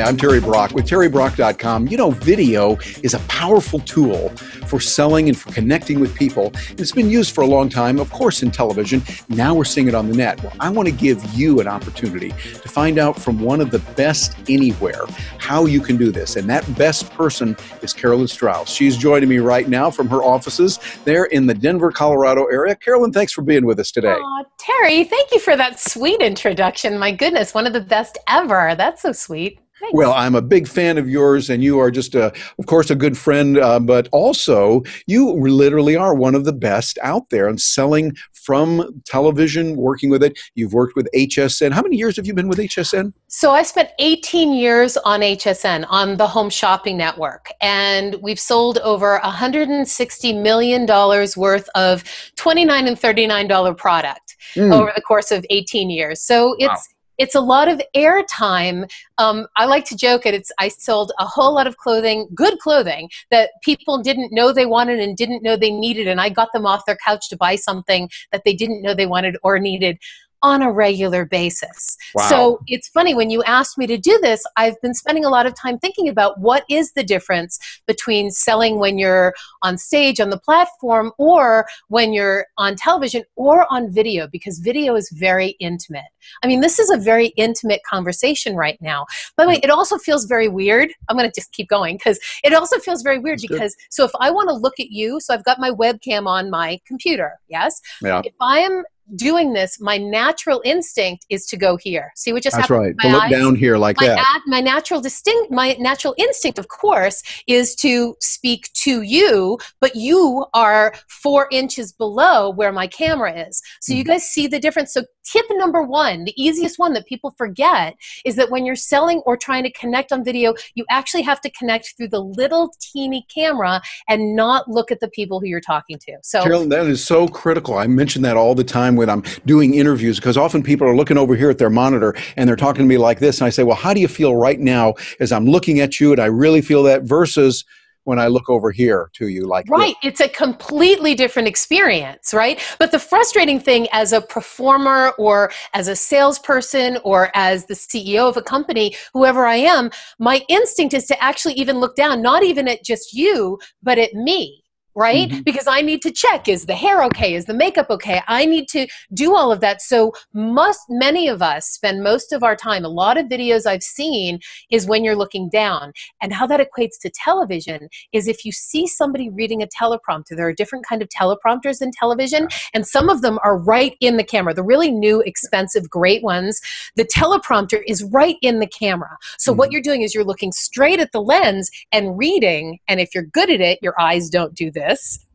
I'm Terry Brock with terrybrock.com. You know, video is a powerful tool for selling and for connecting with people. It's been used for a long time, of course, in television. Now we're seeing it on the net. Well, I want to give you an opportunity to find out from one of the best anywhere how you can do this. And that best person is Carolyn Strauss. She's joining me right now from her offices there in the Denver, Colorado area. Carolyn, thanks for being with us today. Terry, thank you for that sweet introduction. My goodness, one of the best ever. That's so sweet. Thanks. Well, I'm a big fan of yours, and you are just, of course, a good friend, but also you literally are one of the best out there and selling from television, working with it. You've worked with HSN. How many years have you been with HSN? So I spent 18 years on HSN, on the Home Shopping Network, and we've sold over $160 million worth of $29 and $39 product over the course of 18 years. So it's a lot of airtime. I like to joke it. I sold a whole lot of clothing, good clothing, that people didn't know they wanted and didn't know they needed, and I got them off their couch to buy something that they didn't know they wanted or needed on a regular basis. Wow. So it's funny, when you asked me to do this, I've been spending a lot of time thinking about what is the difference between selling when you're on stage, on the platform, or when you're on television or on video, because video is very intimate. I mean, this is a very intimate conversation right now. By the way, it also feels very weird. I'm going to just keep going because it also feels very weird because, so if I want to look at you, so I've got my webcam on my computer, yes? Yeah. If I am doing this, my natural instinct is to go here. See what just happened? That's right. To look down here like that. My natural instinct, of course, is to speak to you, but you are 4 inches below where my camera is. So you guys see the difference. So tip number one, the easiest one that people forget, is that when you're selling or trying to connect on video, you actually have to connect through the little teeny camera and not look at the people who you're talking to. So Carolyn, that is so critical. I mention that all the time when I'm doing interviews, because often people are looking over here at their monitor and they're talking to me like this, and I say, well, how do you feel right now as I'm looking at you and I really feel that, versus when I look over here to you like right. It's a completely different experience, right? But the frustrating thing as a performer or as a salesperson or as the CEO of a company, whoever I am, my instinct is to actually even look down, not even at just you, but at me. Right? Because I need to check, is the hair okay? Is the makeup okay? I need to do all of that. So many of us spend most of our time, a lot of videos I've seen is when you're looking down. And how that equates to television is if you see somebody reading a teleprompter, there are different kind of teleprompters in television, and some of them are right in the camera. The really new, expensive, great ones, the teleprompter is right in the camera. So what you're doing is you're looking straight at the lens and reading, and if you're good at it, your eyes don't do this,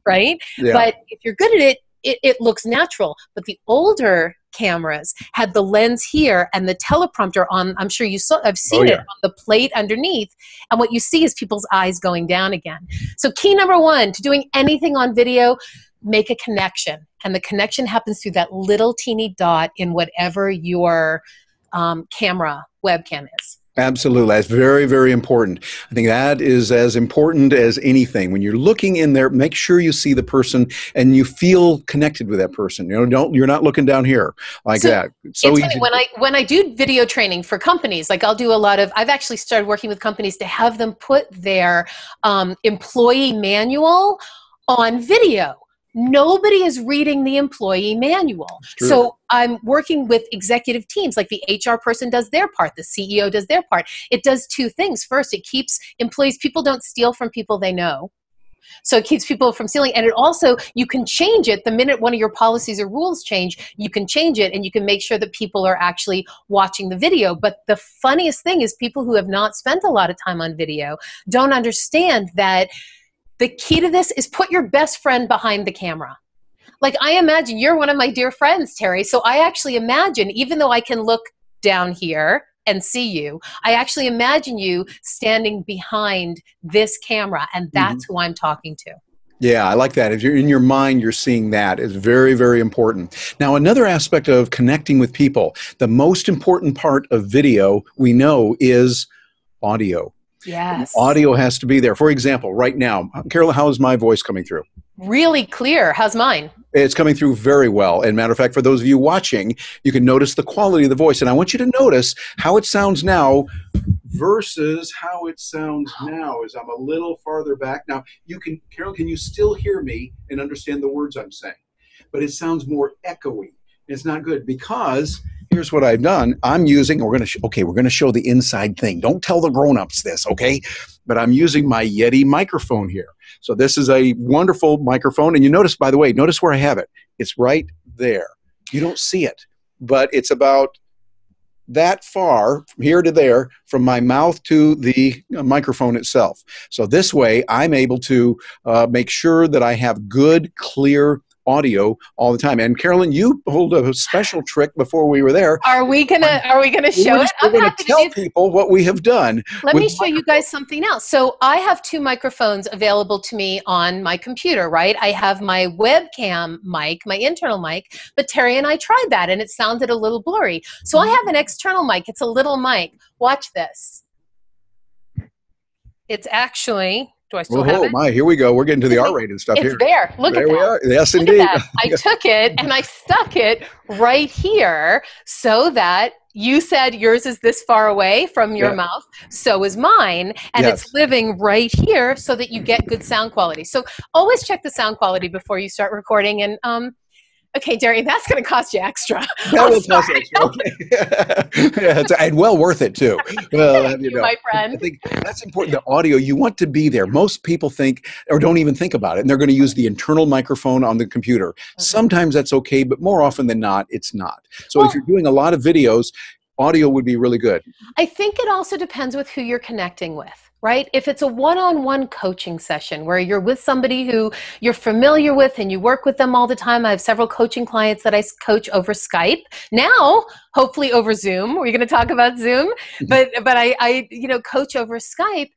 right? Yeah. But if you're good at it, it looks natural. But the older cameras had the lens here and the teleprompter on. I'm sure you saw, I've seen it on the plate underneath. And what you see is people's eyes going down again. So key number one to doing anything on video, make a connection. And the connection happens through that little teeny dot in whatever your camera webcam is. Absolutely. That's very, very important. I think that is as important as anything. When you're looking in there, make sure you see the person and you feel connected with that person. You know, you're not looking down here like that. It's so easy. When I do video training for companies, like I've actually started working with companies to have them put their employee manual on video. Nobody is reading the employee manual. So I'm working with executive teams, like the HR person does their part, the CEO does their part. It does two things. First, it keeps employees, people don't steal from people they know. So it keeps people from stealing. And it also, you can change it the minute one of your policies or rules change, you can change it and you can make sure that people are actually watching the video. But the funniest thing is people who have not spent a lot of time on video don't understand that the key to this is put your best friend behind the camera. Like, I imagine you're one of my dear friends, Terry. So I actually imagine, even though I can look down here and see you, I actually imagine you standing behind this camera, and that's who I'm talking to. Yeah, I like that. If you're in your mind, you're seeing that. It's very, very important. Now, another aspect of connecting with people, the most important part of video, we know, is audio. Yes. Audio has to be there. For example, right now, Carolyn, how is my voice coming through? Really clear. How's mine? It's coming through very well. And matter of fact, for those of you watching, you can notice the quality of the voice. And I want you to notice how it sounds now versus how it sounds now as I'm a little farther back. Now, Carol, can you still hear me and understand the words I'm saying? But it sounds more echoey. It's not good because here's what I've done. I'm using, we're going to show the inside thing. Don't tell the grown-ups this, okay? But I'm using my Yeti microphone here. So this is a wonderful microphone. And you notice, by the way, notice where I have it. It's right there. You don't see it, but it's about that far from here to there, from my mouth to the microphone itself. So this way, I'm able to make sure that I have good, clear audio all the time. And Carolyn, you pulled a special trick before we were there. Are we gonna show it? We're going to tell people what we have done. Let me show you guys something else. So I have two microphones available to me on my computer, right? I have my webcam mic, my internal mic, but Terry and I tried that and it sounded a little blurry. So I have an external mic. It's a little mic. Watch this. It's actually, do I still have it? Oh my, here we go. We're getting to the R-rated stuff here. It's there. Look at that. There we are. Yes, indeed. I took it and I stuck it right here so that you said yours is this far away from your mouth. So is mine. And it's living right here so that you get good sound quality. So always check the sound quality before you start recording. And okay, Jerry, that's going to cost you extra. That will cost extra. Okay. Yeah, and well worth it too. Well, Thank you, my friend. I think that's important. The audio, you want to be there. Most people think, or don't even think about it, and they're going to use the internal microphone on the computer. Sometimes that's okay, but more often than not, it's not. So if you're doing a lot of videos, audio would be really good. I think it also depends with who you're connecting with. Right? If it's a one-on-one coaching session where you're with somebody who you're familiar with and you work with them all the time. I have several coaching clients that I coach over Skype. Now, hopefully over Zoom. We're going to talk about Zoom, but I coach over Skype.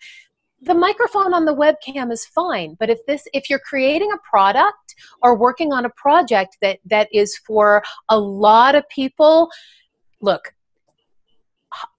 The microphone on the webcam is fine, but if you're creating a product or working on a project that is for a lot of people, look,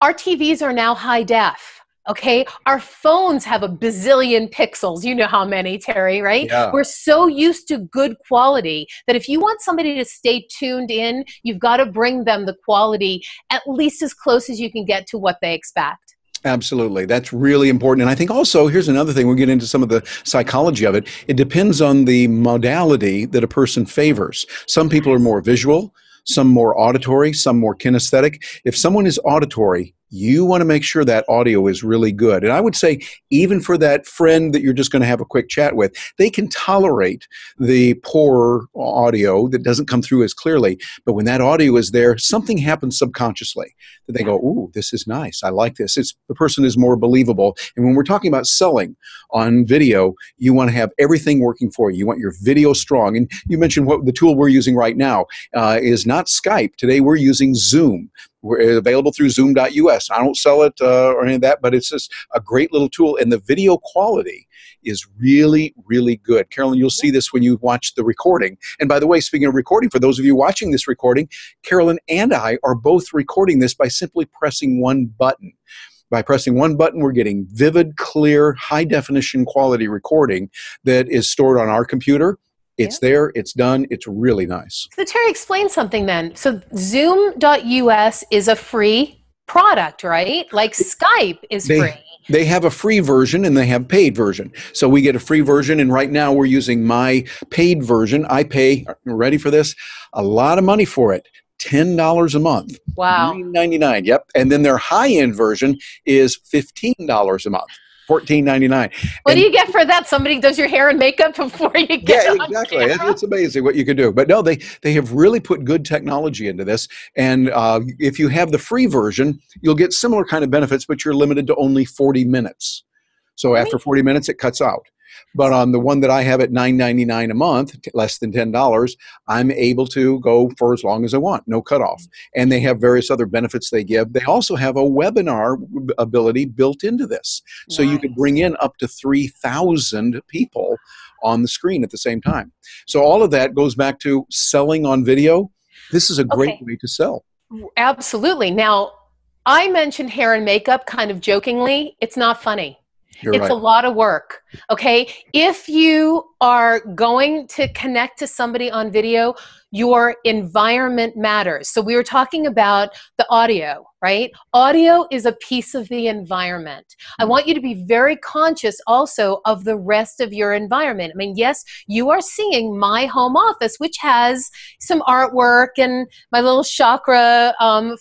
our TVs are now high def. Okay, our phones have a bazillion pixels. You know how many, Terry, right? Yeah. We're so used to good quality that if you want somebody to stay tuned in, you've got to bring them the quality at least as close as you can get to what they expect. Absolutely. That's really important. And I think also, here's another thing, we'll get into some of the psychology of it. It depends on the modality that a person favors. Some people are more visual, some more auditory, some more kinesthetic. If someone is auditory, you want to make sure that audio is really good. And I would say even for that friend that you're just going to have a quick chat with, they can tolerate the poor audio that doesn't come through as clearly. But when that audio is there, something happens subconsciously that they go, ooh, this is nice. I like this. The person is more believable. And when we're talking about selling on video, you want to have everything working for you. You want your video strong. And you mentioned what the tool we're using right now is not Skype. Today we're using Zoom. We're available through zoom.us. I don't sell it or any of that, but it's just a great little tool. And the video quality is really, really good. Carolyn, you'll see this when you watch the recording. And by the way, speaking of recording, for those of you watching this recording, Carolyn and I are both recording this by simply pressing one button. By pressing one button, we're getting vivid, clear, high-definition quality recording that is stored on our computer. It's there, it's done, it's really nice. So Terry, explain something then. So zoom.us is a free product, right? Like Skype is free. They have a free version and they have a paid version. So we get a free version, and right now we're using my paid version. I pay, ready for this, a lot of money for it. $10 a month. Wow. $9.99. Yep. And then their high-end version is $15 a month. $14.99. What do you get for that? Somebody does your hair and makeup before you get on exactly. camera? It's amazing what you can do. But no, they have really put good technology into this. And if you have the free version, you'll get similar kind of benefits, but you're limited to only 40 minutes. So after 40 minutes, it cuts out. But on the one that I have at $9.99 a month, less than $10, I'm able to go for as long as I want, no cutoff. And they have various other benefits they give. They also have a webinar ability built into this. So you could bring in up to 3,000 people on the screen at the same time. So all of that goes back to selling on video. This is a great way to sell. Absolutely. Now, I mentioned hair and makeup kind of jokingly. It's not funny. It's a lot of work. Okay. If you are going to connect to somebody on video, your environment matters. So we were talking about the audio, right? Audio is a piece of the environment. I want you to be very conscious also of the rest of your environment. I mean, yes, you are seeing my home office, which has some artwork and my little chakra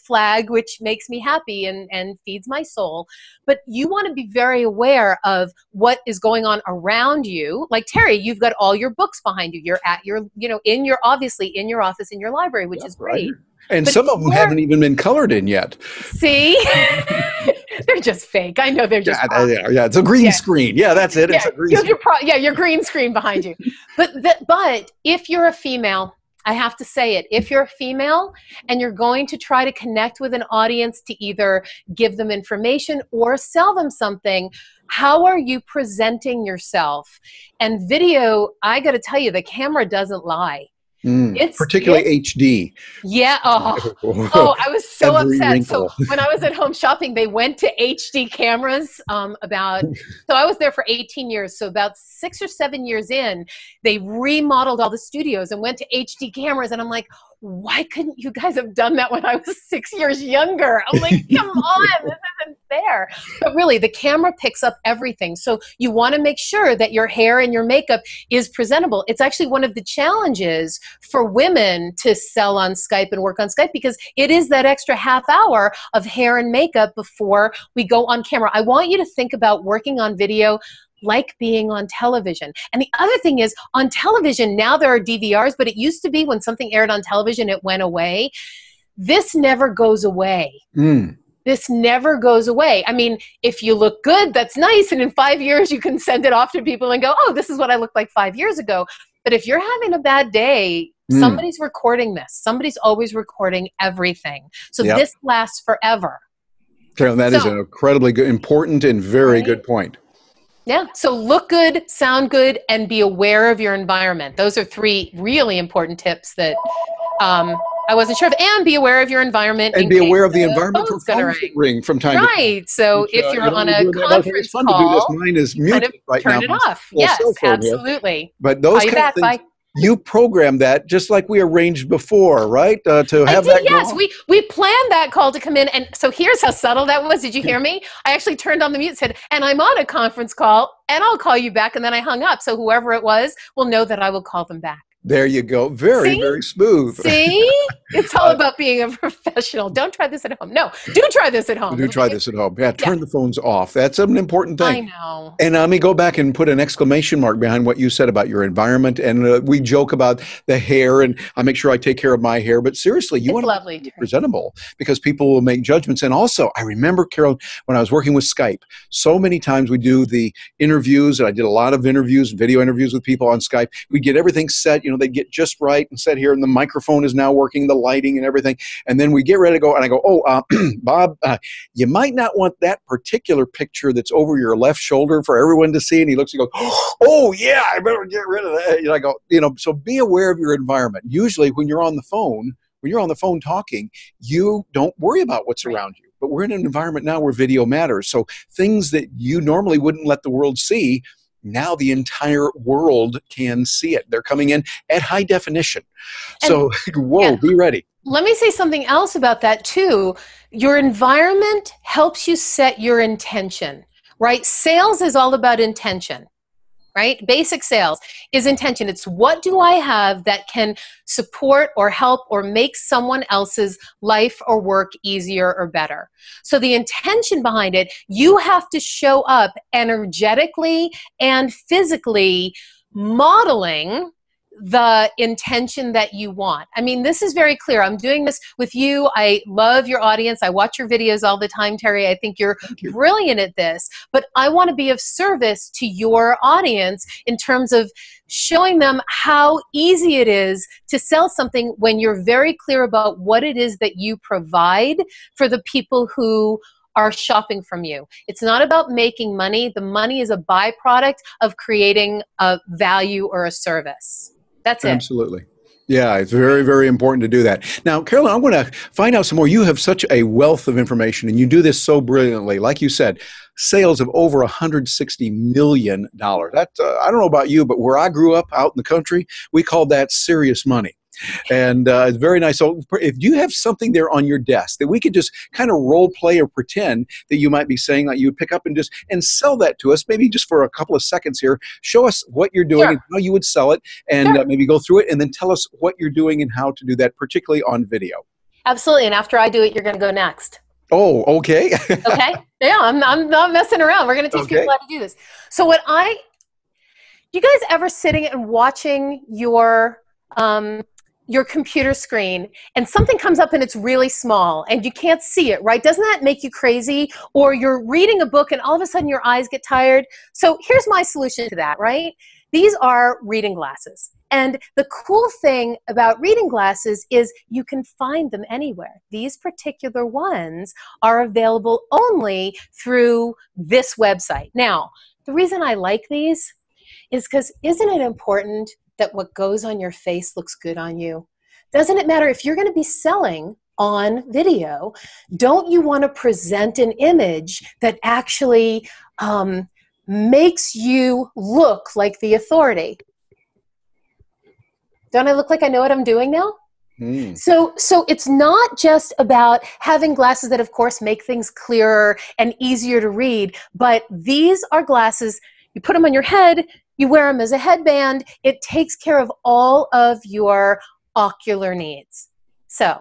flag, which makes me happy and feeds my soul. But you want to be very aware of what is going on around you. Like Terry, you've got all your books behind you. You're at your, in your, obviously in your office, in your library, which is great. Right. And But some of them haven't even been colored in yet. See? They're just fake. I know they're just yeah, it's a green screen. Yeah, that's it. It's a green screen. Your green screen behind you. But if you're a female, I have to say it, if you're a female and you're going to try to connect with an audience to either give them information or sell them something, how are you presenting yourself? And video, I got to tell you, the camera doesn't lie. Particularly HD. Yeah. Oh, I was so upset. Wrinkle. So when I was at home shopping, they went to HD cameras so I was there for 18 years. So about 6 or 7 years in, they remodeled all the studios and went to HD cameras. And I'm like, why couldn't you guys have done that when I was 6 years younger? I'm like, come on, this isn't fair. But really, the camera picks up everything. So you want to make sure that your hair and your makeup is presentable. It's actually one of the challenges for women to sell on Skype and work on Skype, because it is that extra half hour of hair and makeup before we go on camera. I want you to think about working on video like being on television. And the other thing is, on television, now there are DVRs, but it used to be when something aired on television, it went away. This never goes away. This never goes away. I mean, if you look good, that's nice. And in 5 years, you can send it off to people and go, oh, this is what I looked like 5 years ago. But if you're having a bad day, somebody's recording this. Somebody's always recording everything. So this lasts forever. Carolyn, that is an incredibly good, important and very good point. Yeah. So look good, sound good, and be aware of your environment. Those are 3 really important tips that I wasn't sure of. And be aware of your environment. And be aware of the environment for phones that ring from time to time. Right. So if you're on a conference call, to do this. Mine is muted right now. Turn it off. Yes, absolutely. But those kind of things, you program that just like we arranged before, right? To have that go on. We planned that call to come in. And so here's how subtle that was. Did you hear me? I actually turned on the mute and said, and I'm on a conference call and I'll call you back. And then I hung up. So whoever it was will know that I will call them back. There you go. Very, very smooth. See? It's all about being a professional. Don't try this at home. No, do try this at home. Do try this at home. Yeah, turn the phones off. That's an important thing. I know. And let me go back and put an exclamation mark behind what you said about your environment. And we joke about the hair, and I make sure I take care of my hair. But seriously, you want to be presentable, because people will make judgments. And also, I remember, Carol, when I was working with Skype, so many times we do the interviews, and I did a lot of interviews, video interviews with people on Skype. We get everything set, they get just right and set here, and the microphone is now working, the lighting and everything. And then we get ready to go, and I go, oh, Bob, you might not want that particular picture that's over your left shoulder for everyone to see. And he looks and goes, oh, yeah, I better get rid of that. And I go, so be aware of your environment. Usually when you're on the phone talking, you don't worry about what's around you. But we're in an environment now where video matters. So things that you normally wouldn't let the world see, now the entire world can see it. They're coming in at high definition. So, be ready. Let me say something else about that too. Your environment helps you set your intention, right? Sales is all about intention, right? Basic sales is intention. It's what do I have that can support or help or make someone else's life or work easier or better. So the intention behind it, you have to show up energetically and physically modeling the intention that you want. I mean, this is very clear. I'm doing this with you. I love your audience. I watch your videos all the time, Terry. I think you're brilliant at this. But I want to be of service to your audience in terms of showing them how easy it is to sell something when you're very clear about what it is that you provide for the people who are shopping from you. It's not about making money. The money is a byproduct of creating a value or a service. That's it. Absolutely. Yeah, it's very, very important to do that. Now, Carolyn, I want to find out some more. You have such a wealth of information, and you do this so brilliantly. Like you said, sales of over $160 million. That, I don't know about you, but where I grew up out in the country, we called that serious money. And it's very nice. So if you have something there on your desk that we could just kind of role play or pretend that you might be saying, like you would pick up and just and sell that to us, maybe just for a couple of seconds here, show us what you're doing Sure. and how you would sell it, and Sure. maybe go through it and then tell us what you're doing and how to do that, particularly on video. Absolutely. And after I do it, you're going to go next. Oh, okay. Okay. Yeah, I'm not messing around. We're going to teach Okay. people how to do this. So you guys ever sitting and watching your computer screen and something comes up and it's really small and you can't see it, right? Doesn't that make you crazy? Or you're reading a book and all of a sudden your eyes get tired. So here's my solution to that, right? These are reading glasses. And the cool thing about reading glasses is you can find them anywhere. These particular ones are available only through this website. Now, the reason I like these is because isn't it important that what goes on your face looks good on you? Doesn't it matter if you're going to be selling on video? Don't you want to present an image that actually makes you look like the authority? Don't I look like I know what I'm doing now? So it's not just about having glasses that, of course, make things clearer and easier to read, but these are glasses, you put them on your head, you wear them as a headband, it takes care of all of your ocular needs. So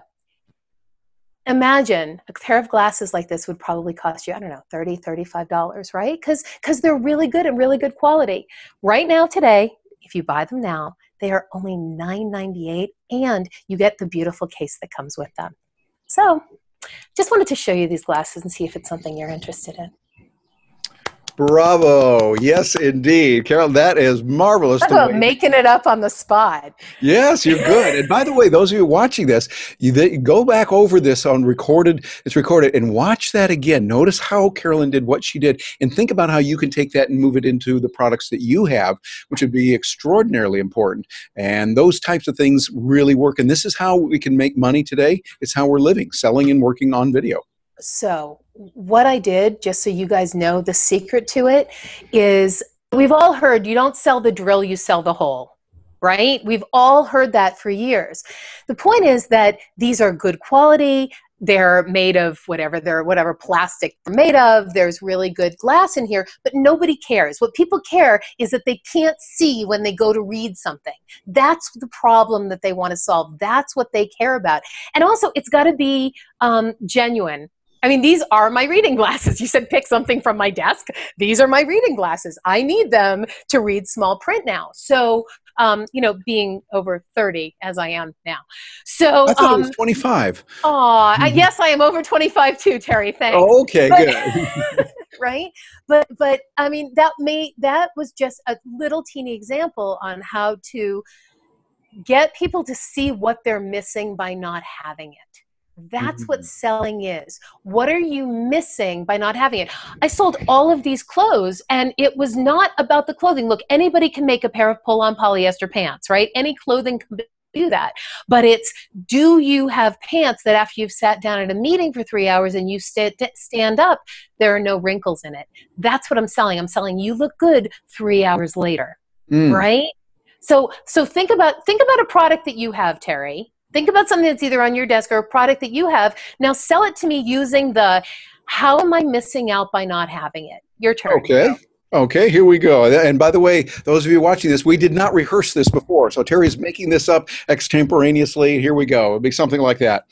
imagine a pair of glasses like this would probably cost you, I don't know, $30, $35, right? Because they're really good and really good quality. Right now, today, if you buy them now, they are only $9.98, and you get the beautiful case that comes with them. So just wanted to show you these glasses and see if it's something you're interested in. Bravo. Yes, indeed. Carol, that is marvelous. Talk about making it up on the spot. Yes, you're good. And by the way, those of you watching this, you go back over this on recorded, it's recorded, and watch that again. Notice how Carolyn did what she did, and think about how you can take that and move it into the products that you have, which would be extraordinarily important. And those types of things really work. And this is how we can make money today. It's how we're living, selling and working on video. So what I did, just so you guys know, the secret to it is we've all heard you don't sell the drill, you sell the hole, right? We've all heard that for years. The point is that these are good quality. They're made of whatever plastic they're made of. There's really good glass in here, but nobody cares. What people care is that they can't see when they go to read something. That's the problem that they want to solve. That's what they care about. And also, it's got to be genuine. I mean, these are my reading glasses. You said pick something from my desk. These are my reading glasses. I need them to read small print now. So, being over 30 as I am now. So I thought it was 25. Yes, I am over 25 too, Terry. Thanks. Oh, okay, good. Right? But I mean, that was just a little teeny example on how to get people to see what they're missing by not having it. That's what selling is. What are you missing by not having it? I sold all of these clothes, and it was not about the clothing. Look, anybody can make a pair of pull-on polyester pants, right? Any clothing can do that. But it's, do you have pants that after you've sat down at a meeting for 3 hours and you stand up, there are no wrinkles in it? That's what I'm selling. I'm selling you look good 3 hours later, right? So think about a product that you have, Terry. Think about something that's either on your desk or a product that you have. Now sell it to me using the, how am I missing out by not having it? Your turn. Okay. Okay, here we go. And by the way, those of you watching this, we did not rehearse this before. So Terry's making this up extemporaneously. Here we go. It'll be something like that.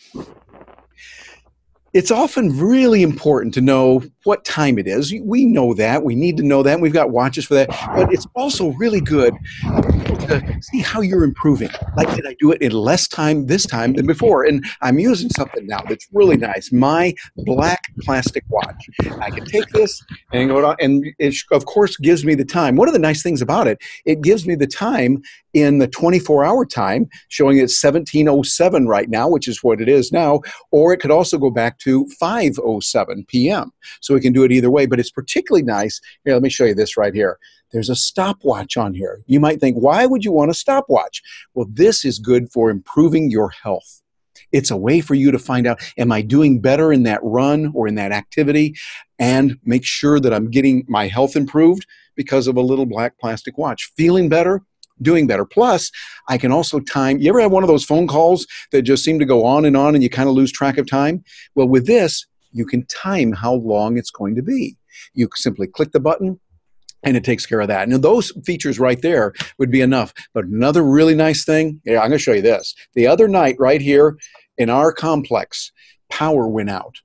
It's often really important to know what time it is. We know that. We need to know that. We've got watches for that. But it's also really good to see how you're improving. Like, did I do it in less time this time than before? And I'm using something now that's really nice. My black plastic watch. I can take this and go down, and it, of course, gives me the time. One of the nice things about it, it gives me the time in the 24-hour time, showing it's 17:07 right now, which is what it is now, or it could also go back to 5:07 p.m. So we can do it either way, but it's particularly nice. Here, let me show you this right here. There's a stopwatch on here. You might think, why would you want a stopwatch? Well, this is good for improving your health. It's a way for you to find out, am I doing better in that run or in that activity? And make sure that I'm getting my health improved because of a little black plastic watch. Feeling better, doing better. Plus, I can also time. You ever have one of those phone calls that just seem to go on and you kind of lose track of time? Well, with this, you can time how long it's going to be. You simply click the button, and it takes care of that. And those features right there would be enough. But another really nice thing, I'm going to show you this. The other night right here in our complex, power went out.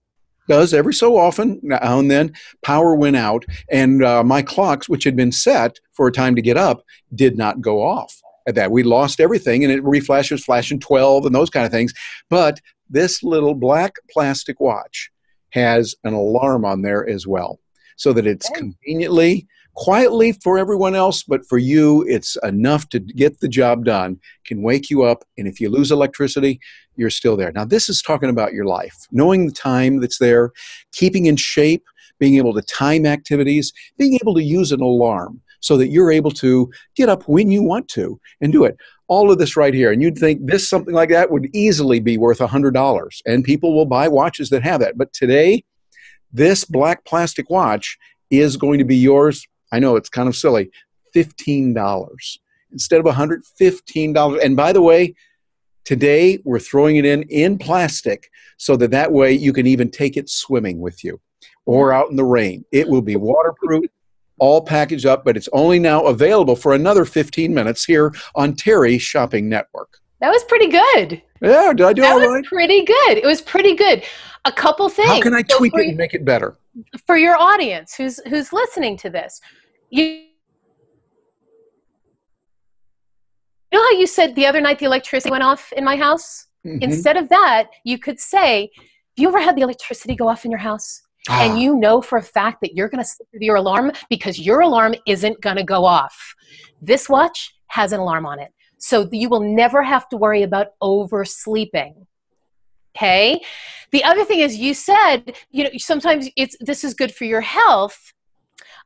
Does every so often, now and then, power went out, and my clocks, which had been set for a time to get up, did not go off. At that, we lost everything, and it reflashes, flashing 12 and those kind of things. But this little black plastic watch has an alarm on there as well, so that it's conveniently, quietly for everyone else, but for you, it's enough to get the job done, can wake you up, and if you lose electricity, you're still there. Now, this is talking about your life, knowing the time that's there, keeping in shape, being able to time activities, being able to use an alarm so that you're able to get up when you want to and do it. All of this right here, and you'd think this, something like that would easily be worth $100, and people will buy watches that have that. But today, this black plastic watch is going to be yours. I know it's kind of silly, $15 instead of $115. And by the way, today we're throwing it in plastic so that way you can even take it swimming with you or out in the rain. It will be waterproof, all packaged up, but it's only now available for another 15 minutes here on Terry's Shopping Network. That was pretty good. Yeah, did I do all right? That was pretty good. It was pretty good. A couple things. How can I tweak it and make it better? For your audience who's listening to this, you know how you said the other night the electricity went off in my house? Mm-hmm. Instead of that, you could say, have you ever had the electricity go off in your house? And you know for a fact that you're going to sleep with your alarm because your alarm isn't going to go off. This watch has an alarm on it. So you will never have to worry about oversleeping. Okay? The other thing is you said, sometimes this is good for your health.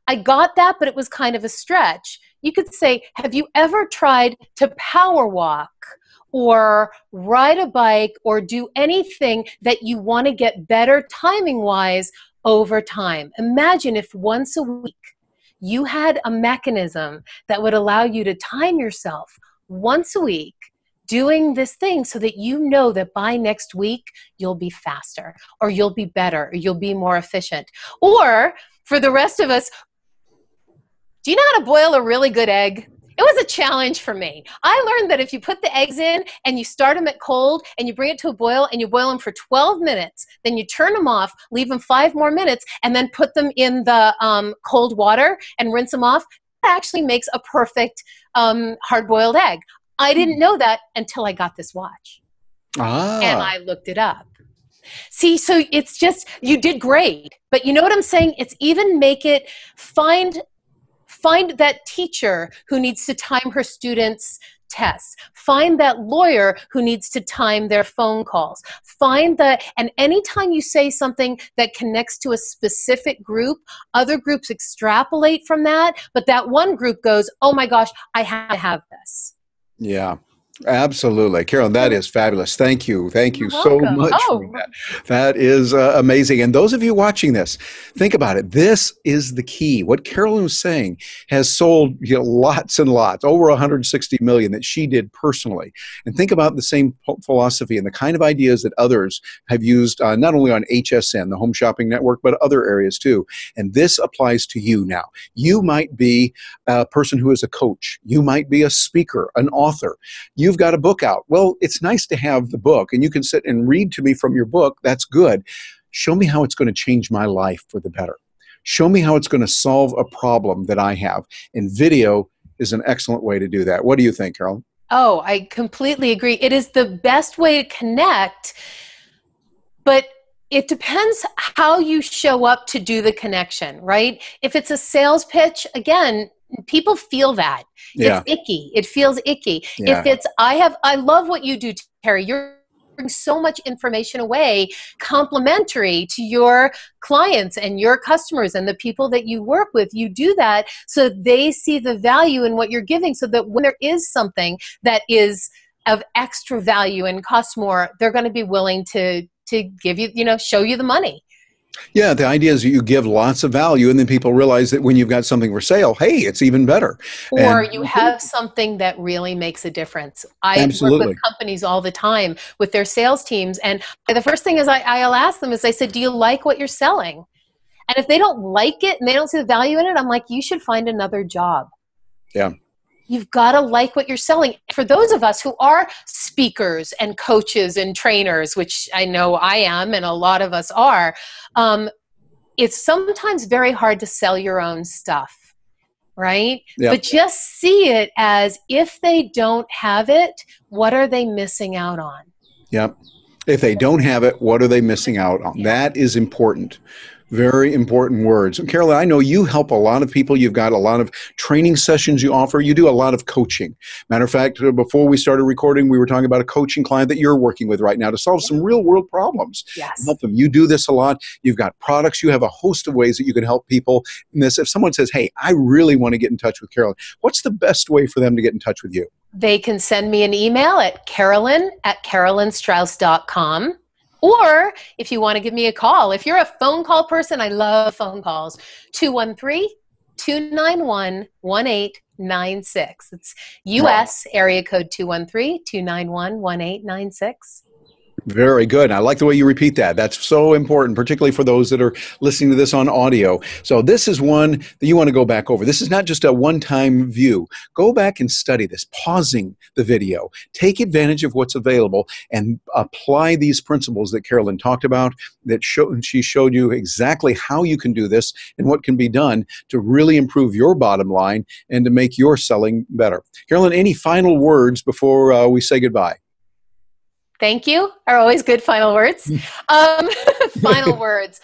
I got that, but it was kind of a stretch. You could say, have you ever tried to power walk or ride a bike or do anything that you want to get better timing-wise over time? Imagine if once a week you had a mechanism that would allow you to time yourself once a week doing this thing so that you know that by next week you'll be faster or you'll be better or you'll be more efficient. Or for the rest of us, do you know how to boil a really good egg? It was a challenge for me. I learned that if you put the eggs in and you start them at cold and you bring it to a boil and you boil them for 12 minutes, then you turn them off, leave them 5 more minutes, and then put them in the cold water and rinse them off, that actually makes a perfect hard-boiled egg. I didn't know that until I got this watch. And I looked it up. See, so it's just, you did great. But you know what I'm saying? It's even find that teacher who needs to time her students' tests. Find that lawyer who needs to time their phone calls. And anytime you say something that connects to a specific group, other groups extrapolate from that, but that one group goes, oh my gosh, I have to have this. Yeah. Absolutely. Carolyn, that is fabulous. Thank you. Thank you so much for that. That is amazing. And those of you watching this, think about it. This is the key. What Carolyn was saying has sold lots and lots, over 160 million that she did personally. And think about the same philosophy and the kind of ideas that others have used, not only on HSN, the Home Shopping Network, but other areas too. And this applies to you now. You might be a person who is a coach. You might be a speaker, an author. You've got a book out. Well, it's nice to have the book, and you can sit and read to me from your book. That's good. Show me how it's going to change my life for the better. Show me how it's going to solve a problem that I have. And video is an excellent way to do that. What do you think, Carolyn? Oh, I completely agree. It is the best way to connect, but it depends how you show up to do the connection, right? If it's a sales pitch, again, people feel that. Yeah. It's icky. It feels icky. Yeah. If it's, I love what you do, Terry. You're bring so much information away, complimentary to your clients and your customers and the people that you work with. You do that so they see the value in what you're giving, so that when there is something that is of extra value and costs more, they're going to be willing to give you, show you the money. Yeah, the idea is you give lots of value, and then people realize that when you've got something for sale, hey, it's even better. Or you have something that really makes a difference. I work with companies all the time with their sales teams, and the first thing is I'll ask them is, I said, do you like what you're selling? And if they don't like it and they don't see the value in it, I'm like, you should find another job. Yeah. You've got to like what you're selling. For those of us who are speakers and coaches and trainers, which I know I am and a lot of us are, it's sometimes very hard to sell your own stuff, right? Yep. But just see it as, if they don't have it, what are they missing out on? Yep. If they don't have it, what are they missing out on? That is important. Very important words. And Carolyn, I know you help a lot of people. You've got a lot of training sessions you offer. You do a lot of coaching. Matter of fact, before we started recording, we were talking about a coaching client that you're working with right now to solve some real world problems. Yes. Help them. You do this a lot. You've got products. You have a host of ways that you can help people in this. If someone says, hey, I really want to get in touch with Carolyn, what's the best way for them to get in touch with you? They can send me an email at carolyn@carolynstrauss.com. Or if you want to give me a call, if you're a phone call person, I love phone calls, 213-291-1896. It's U.S. area code 213-291-1896. Very good. I like the way you repeat that. That's so important, particularly for those that are listening to this on audio. So this is one that you want to go back over. This is not just a one-time view. Go back and study this, pausing the video. Take advantage of what's available and apply these principles that Carolyn talked about, that she showed you exactly how you can do this and what can be done to really improve your bottom line and to make your selling better. Carolyn, any final words before we say goodbye? Thank you are always good final words. Final words.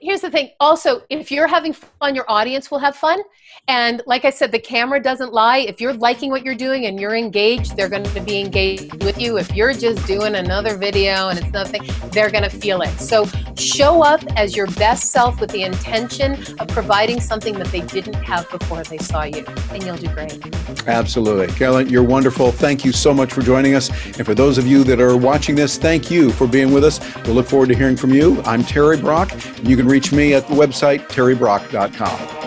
Here's the thing. Also, if you're having fun, your audience will have fun. And like I said, the camera doesn't lie. If you're liking what you're doing and you're engaged, they're going to be engaged with you. If you're just doing another video and it's nothing, they're going to feel it. So show up as your best self with the intention of providing something that they didn't have before they saw you, and you'll do great. Absolutely. Carolyn, you're wonderful. Thank you so much for joining us. And for those of you that are watching this, thank you for being with us. We'll look forward to hearing from you. I'm Terry Brock. You can reach me at the website terrybrock.com.